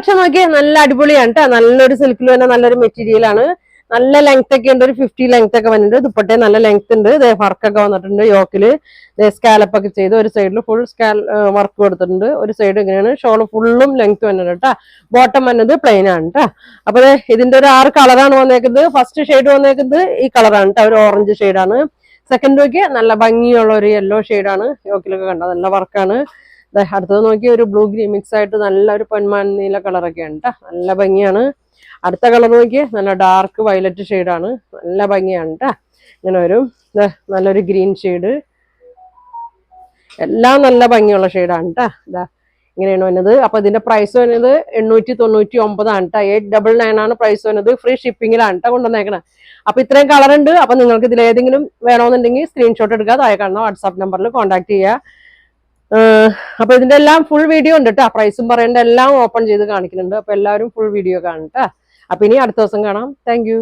Collection നോക്കിയാൽ നല്ല അടിപൊളിയാണ് കേട്ടോ. നല്ലൊരു സിൽക്കിൽ തന്നെ നല്ലൊരു മെറ്റീരിയൽ ആണ്. നല്ല ലെങ്ത് ഒക്കെ ഉണ്ട്, ഒരു 50 ലെങ്ത് ഒക്കെ വന്നിട്ടുണ്ട്. ദുപ്പട്ടേ നല്ല ലെങ്ത് ഉണ്ട്, വർക്കൊക്കെ വന്നിട്ടുണ്ട്. യോക്കില് സ്കാലപ്പ് ഒക്കെ ചെയ്ത് ഒരു സൈഡിൽ ഫുൾ വർക്ക് കൊടുത്തിട്ടുണ്ട്. ഒരു സൈഡ് ഇങ്ങനെയാണ്. ഷോള് ഫുള്ളും ലെങ്ത് വന്നിട്ടുണ്ട് കേട്ടോ. ബോട്ടം വന്നത് പ്ലെയിൻ ആണ് കേട്ടോ. അപ്പൊ ഇതിന്റെ ഒരു 6 കളറാണ് വന്നേക്കുന്നത്. ഫസ്റ്റ് ഷെയ്ഡ് വന്നേക്കുന്നത് ഈ കളറാണ് കേട്ടോ, ഒരു ഓറഞ്ച് ഷെയ്ഡാണ്. സെക്കൻഡ് നോക്കി നല്ല ഭംഗിയുള്ള ഒരു യെല്ലോ ഷെയ്ഡാണ്. യോക്കിലൊക്കെ കണ്ട നല്ല വർക്കാണ്. അടുത്തത് നോക്കി ഒരു ബ്ലൂ ഗ്രീൻ മിക്സ് ആയിട്ട് നല്ല ഒരു പൊന്മാൻ നീല കളറൊക്കെയാണ് കേട്ടോ. നല്ല ഭംഗിയാണ്. അടുത്ത കളർ നോക്കി നല്ല ഡാർക്ക് വയലറ്റ് ഷെയ്ഡാണ്. നല്ല ഭംഗിയാണ് കേട്ടോ. ഇങ്ങനെ ഒരു നല്ലൊരു ഗ്രീൻ ഷെയ്ഡ്. എല്ലാം നല്ല ഭംഗിയുള്ള ഷെയ്ഡാണ് കേട്ടോ. ഇങ്ങനെയാണ് വന്നത്. അപ്പൊ ഇതിന്റെ പ്രൈസ് വരുന്നത് 899 ആണ് കേട്ടോ. 899 ആണ് പ്രൈസ് വരുന്നത്. ഫ്രീ ഷിപ്പിംഗിലാണ് കേട്ടോ കൊണ്ടുവന്നേക്കണേ. അപ്പൊ ഇത്രയും കളർ ഉണ്ട്. അപ്പൊ നിങ്ങൾക്ക് ഇതിൽ ഏതെങ്കിലും വേണമെന്നുണ്ടെങ്കിൽ സ്ക്രീൻഷോട്ട് എടുക്കുക, താഴെ കാണുന്ന വാട്സാപ്പ് നമ്പറിൽ കോൺടാക്ട് ചെയ്യുക. അപ്പൊ ഇതിന്റെ എല്ലാം ഫുൾ വീഡിയോ ഉണ്ട് കേട്ടോ. പ്രൈസും പറയേണ്ട എല്ലാം ഓപ്പൺ ചെയ്ത് കാണിക്കുന്നുണ്ട്. അപ്പൊ എല്ലാവരും ഫുൾ വീഡിയോ കാണും കേട്ടോ. അപ്പൊ ഇനി അടുത്ത ദിവസം കാണാം. താങ്ക്